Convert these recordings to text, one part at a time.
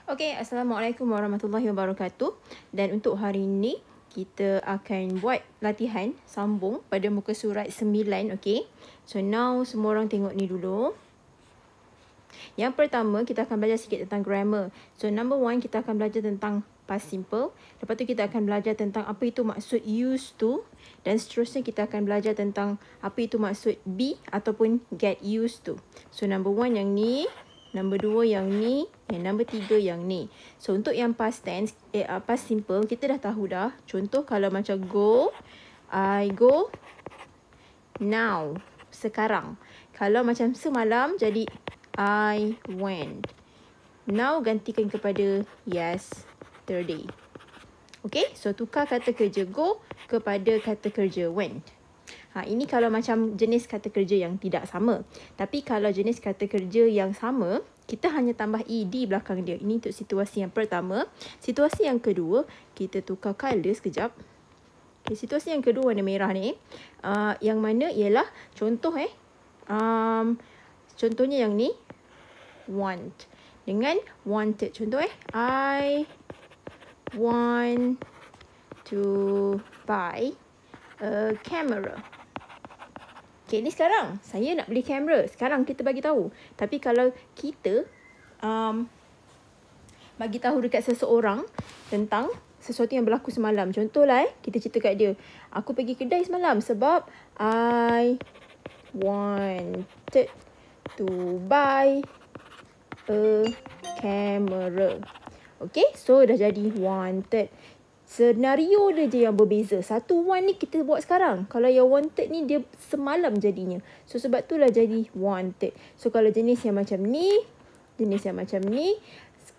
Okey, Assalamualaikum warahmatullahi wabarakatuh. Dan untuk hari ini, kita akan buat latihan sambung pada muka surat 9, okey. So now semua orang tengok ni dulu. Yang pertama, kita akan belajar sikit tentang grammar. So number 1, kita akan belajar tentang past simple. Lepas tu kita akan belajar tentang apa itu maksud used to. Dan seterusnya kita akan belajar tentang apa itu maksud be ataupun get used to. So number 1 yang ni. Number 2 yang ni. Dan number 3 yang ni. So untuk yang past tense, past simple, kita dah tahu dah. Contoh kalau macam go. I go. Now. Sekarang. Kalau macam semalam jadi I went. Now gantikan kepada yesterday. Okay, so tukar kata kerja go kepada kata kerja went. Ini kalau macam jenis kata kerja yang tidak sama. Tapi kalau jenis kata kerja yang sama, kita hanya tambah ed belakang dia. Ini untuk situasi yang pertama. Situasi yang kedua, kita tukar colour sekejap. Okay, situasi yang kedua warna merah ni. Yang mana ialah contoh contohnya yang ni. Want. Dengan wanted. Contoh I want to buy a camera. Okay, ni sekarang. Saya nak beli kamera. Sekarang kita bagi tahu. Tapi kalau kita bagi tahu dekat seseorang tentang sesuatu yang berlaku semalam. Contohlah kita cerita kat dia. Aku pergi kedai semalam sebab I wanted to buy a camera. Okay, so dah jadi wanted. Senario dia je yang berbeza. Satu want ni kita buat sekarang. Kalau yang wanted ni dia semalam jadinya. So sebab itulah jadi wanted. So kalau jenis yang macam ni, jenis yang macam ni,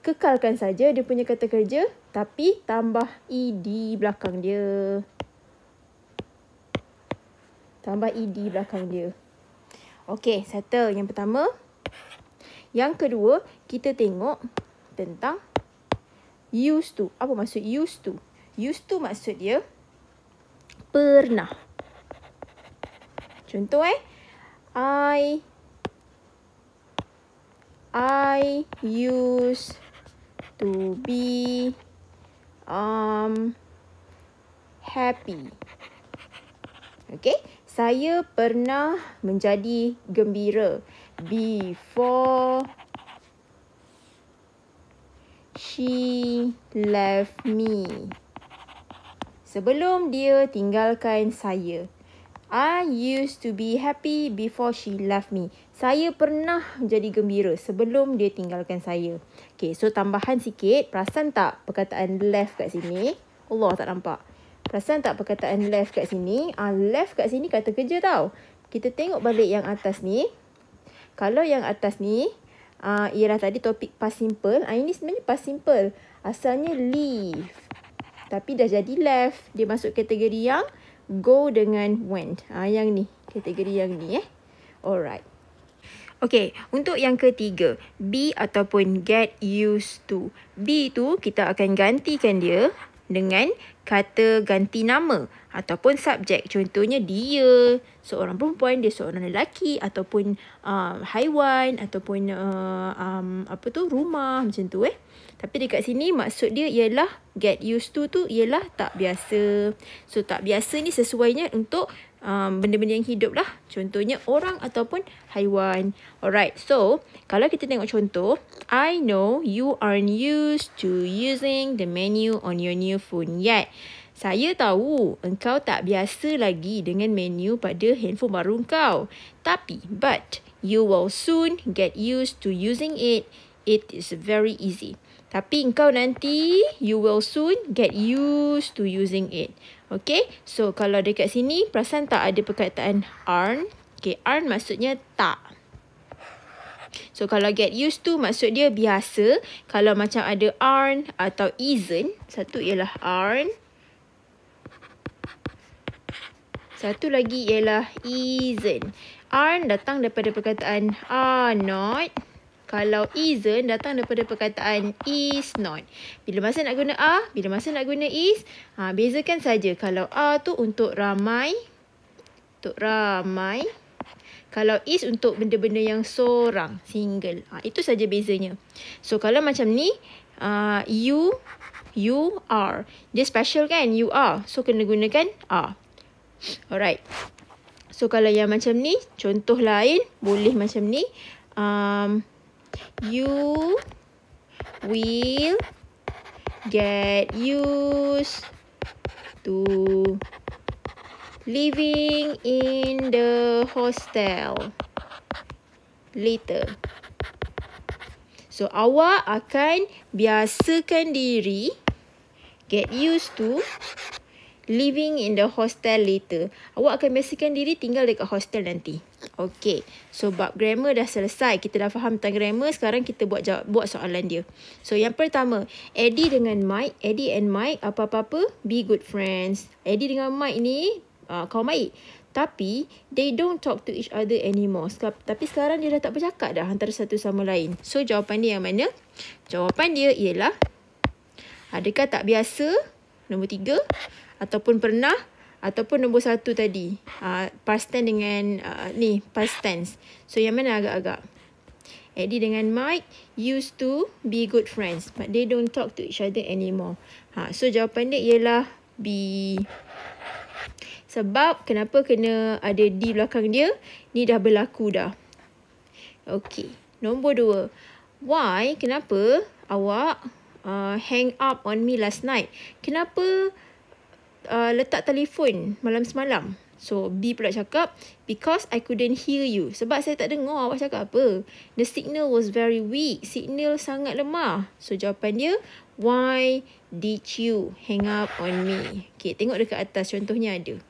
kekalkan saja dia punya kata kerja. Tapi tambah ed belakang dia. Tambah ed belakang dia. Okay, settle. Yang pertama. Yang kedua, kita tengok tentang used to. Apa maksud used to? Used to maksud dia pernah. Contoh I used to be happy. Okay, saya pernah menjadi gembira before she left me. Sebelum dia tinggalkan saya. I used to be happy before she left me. Saya pernah jadi gembira sebelum dia tinggalkan saya. Okay, so tambahan sikit. Perasan tak perkataan left kat sini? Allah tak nampak. Perasan tak perkataan left kat sini? Left kat sini kata kerja tau. Kita tengok balik yang atas ni. Kalau yang atas ni, ialah tadi topik past simple. Ini sebenarnya past simple. Asalnya leave. Tapi dah jadi left. Dia masuk kategori yang go dengan went. Yang ni. Kategori yang ni Alright. Okay, untuk yang ketiga. Be ataupun get used to. Be tu kita akan gantikan dia dengan kata ganti nama ataupun subjek. Contohnya dia seorang perempuan, dia seorang lelaki, ataupun haiwan, ataupun rumah macam tu Tapi dekat sini maksud dia ialah get used to tu ialah tak biasa. So tak biasa ni sesuainya untuk benda-benda yang hidup lah. Contohnya orang ataupun haiwan. Alright, so kalau kita tengok contoh, I know you aren't used to using the menu on your new phone yet. Saya tahu engkau tak biasa lagi dengan menu pada handphone baru engkau. Tapi, but you will soon get used to using it. It is very easy. Tapi engkau nanti, you will soon get used to using it. Okay, so kalau dekat sini, perasan tak ada perkataan aren't? Okay, aren't maksudnya tak. So kalau get used to maksud dia biasa. Kalau macam ada aren't atau isn't, satu ialah aren't. Satu lagi ialah isn't. Aren't datang daripada perkataan are not. Kalau isn't datang daripada perkataan is not. Bila masa nak guna are, bila masa nak guna is, bezakan saja. Kalau are tu untuk ramai. Untuk ramai. Kalau is untuk benda-benda yang seorang, single. Itu saja bezanya. So kalau macam ni, You are. Dia special kan? You are. So kena gunakan are. Alright. So kalau yang macam ni, contoh lain boleh macam ni. You will get used to living in the hostel later. So awak akan biasakan diri, get used to living in the hostel later. Awak akan biasakan diri tinggal dekat hostel nanti. Okay. So bab grammar dah selesai. Kita dah faham tentang grammar. Sekarang kita buat soalan dia. So yang pertama, Eddie dengan Mike. Eddie and Mike apa-apa be good friends. Eddie dengan Mike ni kawan baik. Tapi they don't talk to each other anymore. Tapi sekarang dia dah tak bercakap dah antara satu sama lain. So jawapan dia yang mana? Jawapan dia ialah adakah tak biasa? Nombor 3. Ataupun pernah, ataupun nombor 1 tadi. Past tense dengan past tense. So yang mana agak-agak? Eddie dengan Mike used to be good friends, but they don't talk to each other anymore. So jawapan dia ialah B. Sebab kenapa kena ada di belakang dia? Ni dah berlaku dah. Okay. Nombor 2. Why? Kenapa awak hang up on me last night? Kenapa letak telefon malam semalam? So B pula cakap, because I couldn't hear you. Sebab saya tak dengar awak cakap apa. The signal was very weak. Signal sangat lemah. So jawapan dia, why did you hang up on me? Okay, tengok dekat atas contohnya ada.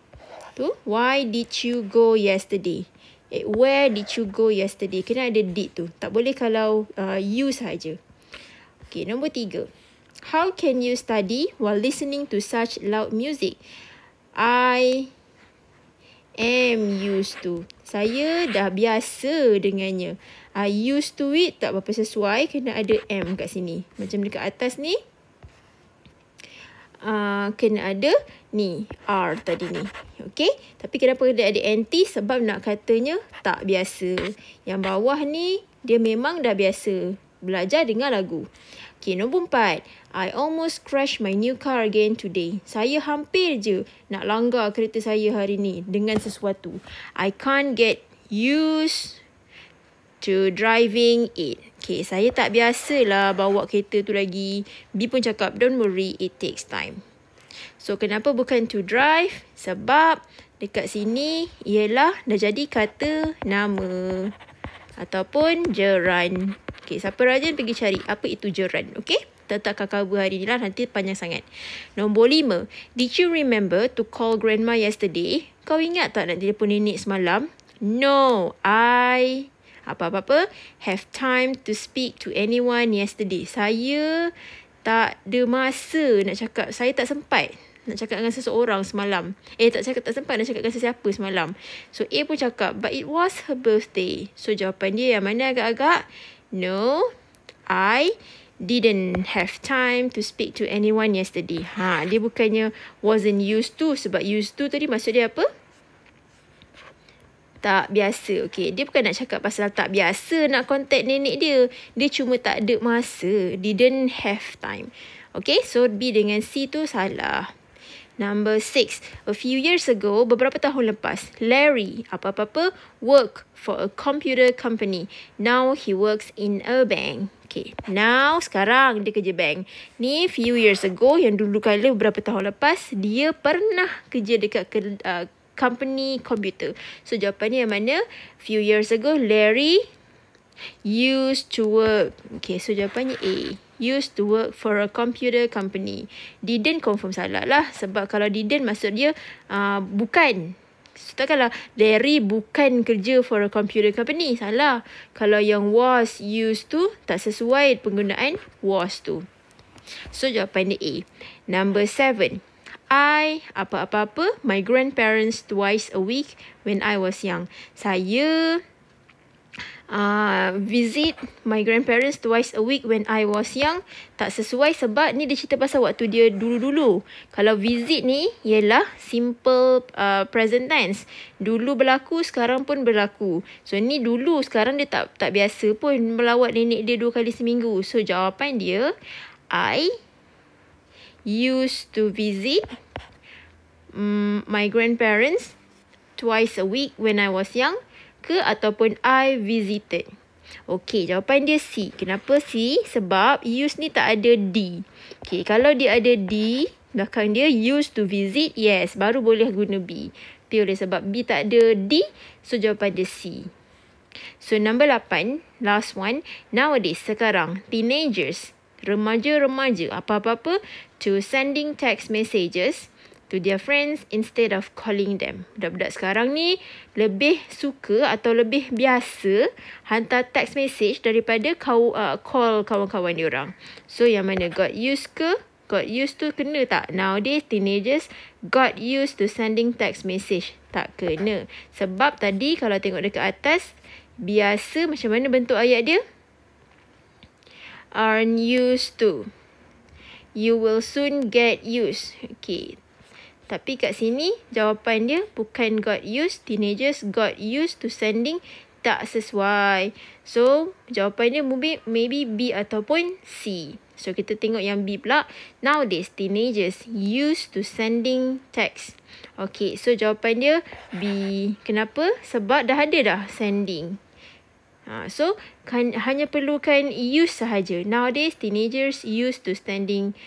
Tu, why did you go yesterday? Where did you go yesterday? Kena ada did tu. Tak boleh kalau you saja. Okay, nombor 3. How can you study while listening to such loud music? I am used to. Saya dah biasa dengannya. I used to it tak berapa sesuai. Kena ada am kat sini. Macam dekat atas ni. Kena ada ni. R tadi ni. Okay. Tapi kenapa dia ada anti? Sebab nak katanya tak biasa. Yang bawah ni dia memang dah biasa. Belajar dengar lagu. Okay, nombor 4. I almost crashed my new car again today. Saya hampir je nak langgar kereta saya hari ni dengan sesuatu. I can't get used to driving it. Okay, saya tak biasalah bawa kereta tu lagi. B pun cakap, don't worry, it takes time. So, kenapa bukan to drive? Sebab dekat sini ialah dah jadi kata nama. Ataupun geran. Okay, siapa rajin pergi cari apa itu geran. Okay, tetap kakak hari ni lah, nanti panjang sangat. Nombor 5. Did you remember to call grandma yesterday? Kau ingat tak nak telefon nenek semalam? No, I apa-apa have time to speak to anyone yesterday. Saya tak ada masa nak cakap. Saya tak sempat nak cakap dengan seseorang semalam. Tak sempat nak cakap dengan sesiapa semalam. So A pun cakap, but it was her birthday. So jawapan dia yang mana agak-agak? No, I didn't have time to speak to anyone yesterday. Dia bukannya wasn't used to. Sebab used to tadi maksud dia apa? Tak biasa. Okay, dia bukan nak cakap pasal tak biasa nak contact nenek dia. Dia cuma tak ada masa. Didn't have time. Okay, so B dengan C tu salah. Number 6. A few years ago, beberapa tahun lepas, Larry, apa-apa, work for a computer company. Now he works in a bank. Okay, now sekarang dia kerja bank. Ni few years ago, yang dulu kala beberapa tahun lepas, dia pernah kerja dekat company computer. So jawapannya yang mana? Few years ago, Larry used to work. Okay, so jawapannya A. Used to work for a computer company. Didn't confirm salah lah. Sebab kalau didn't maksud dia bukan. So takkanlah Larry bukan kerja for a computer company. Salah. Kalau yang was used to tak sesuai penggunaan was tu. So jawapan dia A. Number 7. I apa-apa my grandparents twice a week when I was young. Saya visit my grandparents twice a week when I was young. Tak sesuai sebab ni dia cerita pasal waktu dia dulu-dulu. Kalau visit ni ialah simple present tense. Dulu berlaku, sekarang pun berlaku. So ni dulu, sekarang dia tak biasa pun melawat nenek dia 2 kali seminggu. So jawapan dia I used to visit my grandparents twice a week when I was young, ke ataupun I visited. Okey, jawapan dia C. Kenapa C? Sebab used ni tak ada D. Okey, kalau dia ada D, belakang dia used to visit, yes, baru boleh guna B. Tapi oleh sebab B tak ada D, so jawapan dia C. So number 8, last one. Nowadays, sekarang, teenagers, remaja-remaja, apa-apa, to sending text messages to their friends instead of calling them. Budak-budak sekarang ni lebih suka atau lebih biasa hantar text message daripada call kawan-kawan diorang. So yang mana got used ke? Got used to kena tak? Nowadays teenagers got used to sending text message. Tak kena. Sebab tadi kalau tengok dekat atas, biasa macam mana bentuk ayat dia? Aren't used to. You will soon get used. Okay. Tapi kat sini jawapan dia bukan got used. Teenagers got used to sending. Tak sesuai. So jawapan dia maybe B ataupun C. So kita tengok yang B pula. Nowadays teenagers used to sending text. Okay, so jawapan dia B. Kenapa? Sebab dah ada dah sending. So hanya perlukan use sahaja. Nowadays teenagers used to sending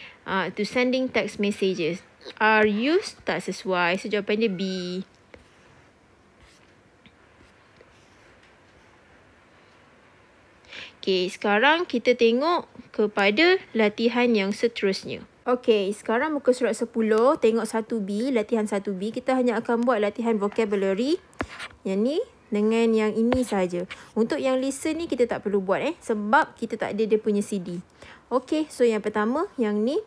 text messages. Are used tak sesuai. So jawapan dia B. Okay, sekarang kita tengok kepada latihan yang seterusnya. Okay, sekarang muka surat 10. Tengok 1B, latihan 1B. Kita hanya akan buat latihan vocabulary. Yang ni dengan yang ini saja. Untuk yang listen ni kita tak perlu buat sebab kita tak ada dia punya CD. Okay, so yang pertama, yang ni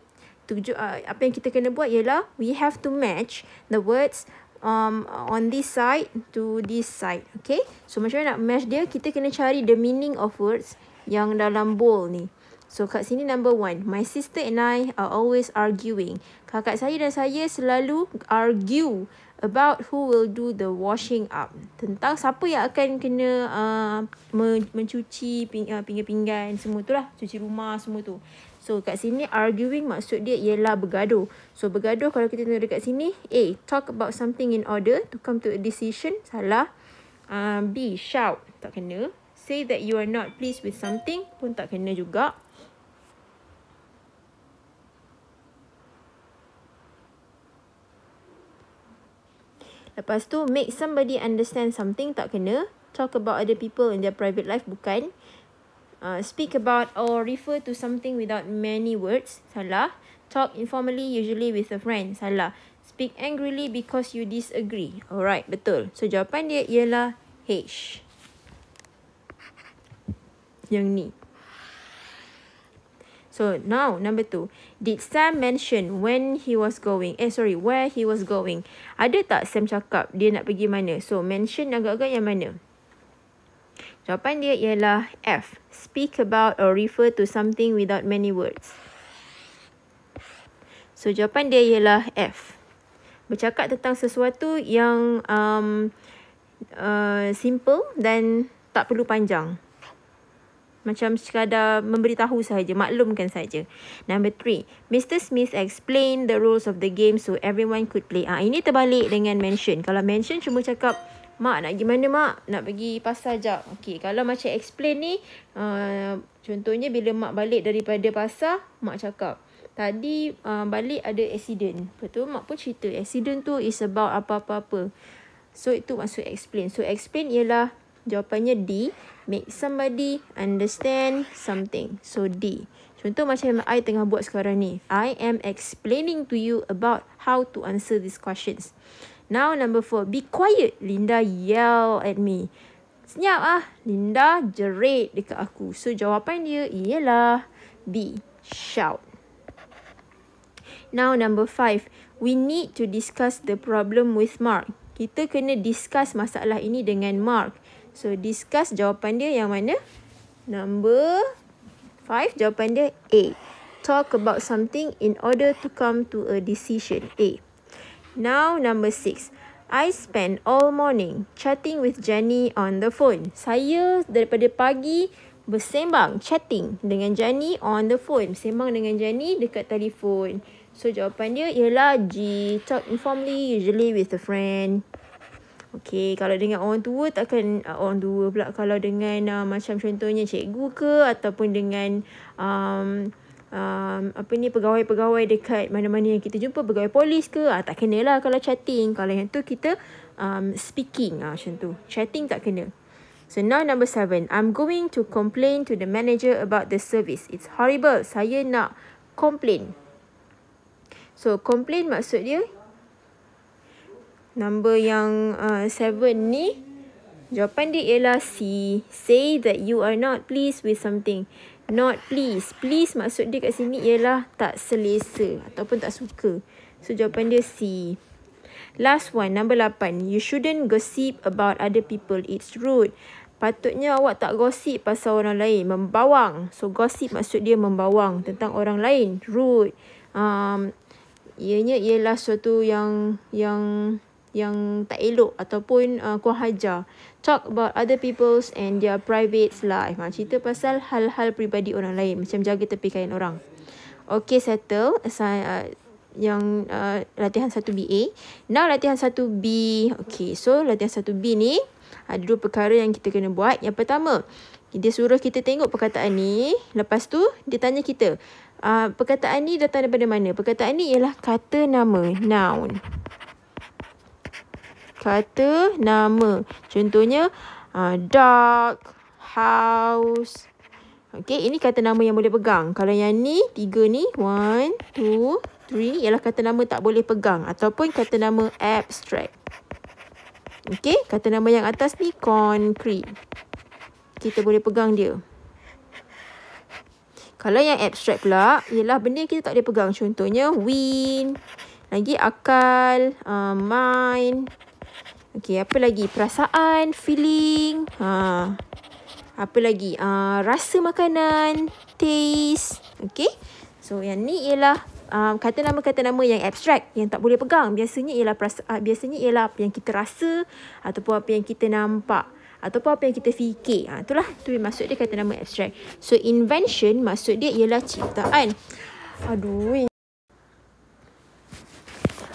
apa yang kita kena buat ialah we have to match the words on this side to this side. Okay, so macam mana nak match dia? Kita kena cari the meaning of words yang dalam bowl ni. So kat sini number 1, my sister and I are always arguing. Kakak saya dan saya selalu argue about who will do the washing up. Tentang siapa yang akan kena mencuci pinggan-pinggan semua tu lah, cuci rumah semua tu. So kat sini arguing maksud dia ialah bergaduh. So bergaduh kalau kita tengok dekat sini, A, talk about something in order to come to a decision. Salah. B, shout. Tak kena. Say that you are not pleased with something pun tak kena juga. Lepas tu, make somebody understand something, tak kena. Talk about other people in their private life, bukan. Speak about or refer to something without many words, salah. Talk informally, usually with a friend, salah. Speak angrily because you disagree. Alright, betul. So, jawapan dia ialah H. Yang ni. So, now, number 2. Did Sam mention where he was going? Ada tak Sam cakap dia nak pergi mana? So, mention agak-agak yang mana? Jawapan dia ialah F. Speak about or refer to something without many words. So, jawapan dia ialah F. Bercakap tentang sesuatu yang simple dan tak perlu panjang. Macam sekadar memberitahu sahaja, maklumkan saja. Number 3. Mr. Smith explained the rules of the game so everyone could play. Ini terbalik dengan mention. Kalau mention cuma cakap, Mak nak pergi mana mak? Nak pergi pasar jap. Okey, kalau macam explain ni, contohnya bila mak balik daripada pasar, mak cakap, tadi balik ada accident. Lepas tu mak pun cerita, accident tu is about apa-apa-apa. So itu maksud explain. So explain ialah jawapannya D. Make somebody understand something. So D. Contoh macam I tengah buat sekarang ni. I am explaining to you about how to answer these questions. Now number 4. Be quiet. Linda yell at me. Senyap Linda jerit dekat aku. So jawapan dia ialah B. Shout. Now number 5. We need to discuss the problem with Mark. Kita kena discuss masalah ini dengan Mark. So discuss jawapan dia yang mana? Number 5 jawapan dia A. Talk about something in order to come to a decision. A. Now number 6. I spent all morning chatting with Jenny on the phone. Saya daripada pagi bersembang, chatting dengan Jani on the phone. Sembang dengan Jani dekat telefon. So jawapan dia ialah G. Talk informally, usually with a friend. Okay, kalau dengan orang tua takkan orang tua pula. Kalau dengan macam contohnya cikgu ke ataupun dengan pegawai-pegawai dekat mana-mana yang kita jumpa, pegawai polis ke, tak kena lah kalau chatting. Kalau yang tu kita speaking, macam tu. Chatting tak kena. So now number 7. I'm going to complain to the manager about the service. It's horrible. Saya nak complain. So complain maksud dia, number yang 7 ni, jawapan dia ialah C. Say that you are not pleased with something. Not pleased. Please maksud dia kat sini ialah tak selesa ataupun tak suka. So jawapan dia C. Last one, number 8. You shouldn't gossip about other people. It's rude. Patutnya awak tak gosip pasal orang lain. Membawang. So gossip maksud dia membawang tentang orang lain. Rude. Ianya ialah sesuatu yang tak elok ataupun kurang ajar. Talk about other people's and their private life. Cerita pasal hal-hal peribadi orang lain. Macam jaga tepi kain orang. Okay, settle. Yang latihan 1BA. Now latihan 1B. Okay, so latihan 1B ni ada 2 perkara yang kita kena buat. Yang pertama, dia suruh kita tengok perkataan ni. Lepas tu, dia tanya kita, perkataan ni datang daripada mana? Perkataan ni ialah kata nama, noun. Kata nama. Contohnya, dog, house. Okay, ini kata nama yang boleh pegang. Kalau yang ni, 3 ni, 1, 2, 3, ialah kata nama tak boleh pegang. Ataupun kata nama abstract. Okay, kata nama yang atas ni concrete. Kita boleh pegang dia. Kalau yang abstract pula, ialah benda yang kita tak boleh pegang. Contohnya, wind. Lagi akal, mind. Okay, apa lagi? Perasaan, feeling. Apa lagi? Rasa makanan, taste. Okay, so yang ni ialah kata nama yang abstrak, yang tak boleh pegang. Biasanya ialah apa yang kita rasa ataupun apa yang kita nampak ataupun apa yang kita fikir. Itulah tu maksud dia kata nama abstrak. So invention maksud dia ialah ciptaan.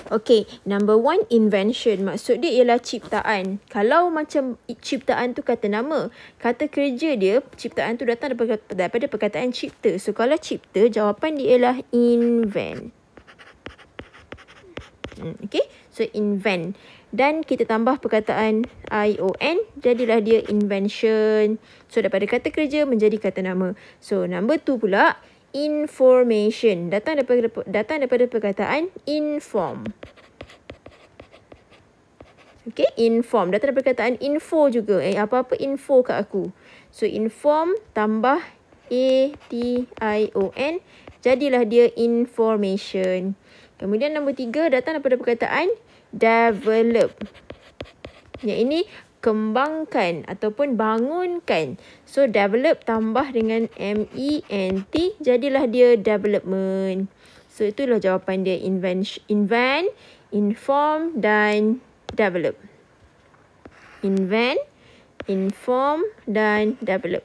Okay, number 1 invention maksud dia ialah ciptaan. Kalau macam ciptaan tu kata nama, kata kerja dia, ciptaan tu datang daripada perkataan cipta. So kalau cipta, jawapan dia ialah invent. Okay, so invent. Dan kita tambah perkataan ION, jadilah dia invention. So daripada kata kerja menjadi kata nama. So number 2 pula, information. Datang daripada perkataan inform. Okay, inform. Datang daripada perkataan info juga. Apa-apa info kat aku. So inform tambah ATION, jadilah dia information. Kemudian nombor 3 datang daripada perkataan develop. Yang ini kembangkan ataupun bangunkan. So develop tambah dengan MENT, jadilah dia development. So itulah jawapan dia, invent, inform dan develop. Invent, inform dan develop.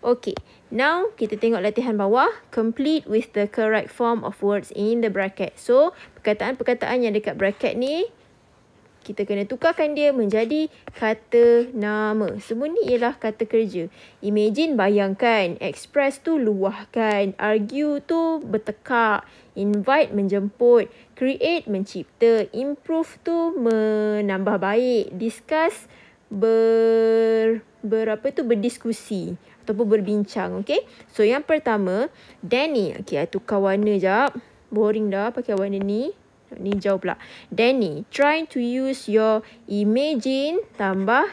Okay, now kita tengok latihan bawah. Complete with the correct form of words in the bracket. So perkataan-perkataan yang dekat bracket ni, kita kena tukarkan dia menjadi kata nama. Semua ni ialah kata kerja. Imagine, bayangkan. Express tu luahkan. Argue tu bertekak. Invite, menjemput. Create, mencipta. Improve tu menambah baik. Discuss, berdiskusi ataupun berbincang. Okay, so yang pertama, Danny. Okay, tukar warna jap. Boring dah pakai warna ni. Ni jauh pula. Danny, try to use your imagine tambah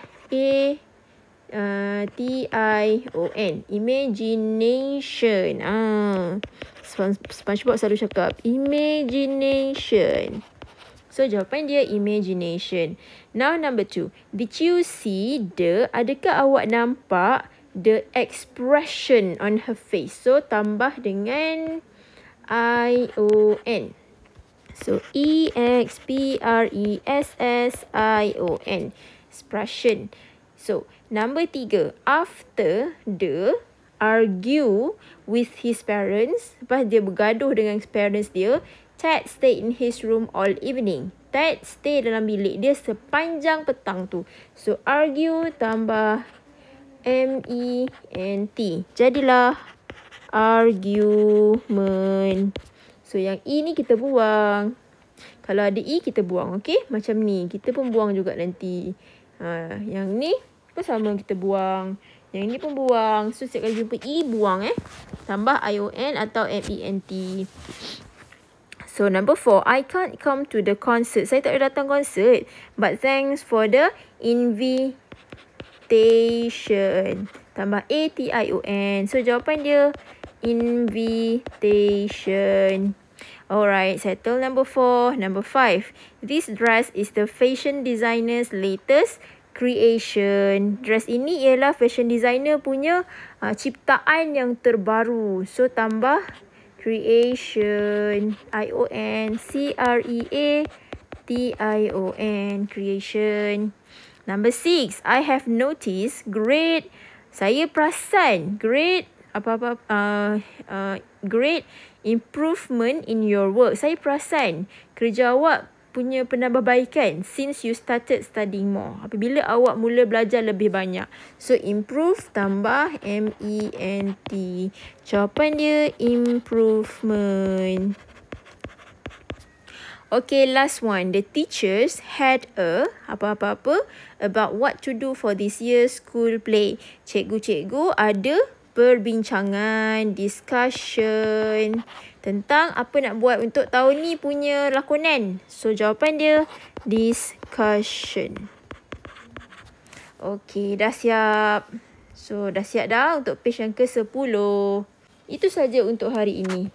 ATION. Imagination. SpongeBob selalu cakap imagination. So jawapan dia imagination. Now number 2. Did you see adakah awak nampak the expression on her face? So tambah dengan ION. So EXPRESSION. Expression. So, number 3. After the argue with his parents, lepas dia bergaduh dengan parents dia, Ted stay in his room all evening. Ted stay dalam bilik dia sepanjang petang tu. So, argue tambah MENT. Jadilah argument. So, yang E ni kita buang. Kalau ada E, kita buang. Okay? Macam ni. Kita pun buang juga nanti. Yang ni pun sama kita buang. Yang ni pun buang. So, setiap kali jumpa E, buang Tambah ION atau MENT. So, number 4. I can't come to the concert. Saya tak boleh datang konsert. But thanks for the invitation. Tambah ATION. So, jawapan dia invitation. Alright, settle number 4. Number 5. This dress is the fashion designer's latest creation. Dress ini ialah fashion designer punya ciptaan yang terbaru. So, tambah creation. ION. CREATION. Creation. Number 6. I have noticed great. Saya perasan great great improvement in your work. Saya perasan kerja awak punya penambahbaikan since you started studying more. Apabila awak mula belajar lebih banyak. So, improve tambah MENT. Jawapan dia improvement. Okay, last one. The teachers had a about what to do for this year's school play. Cikgu-cikgu ada perbincangan, discussion tentang apa nak buat untuk tahun ni punya lakonan. So, jawapan dia discussion. Okay, dah siap. So, dah siap dah untuk page yang ke-10. Itu saja untuk hari ini.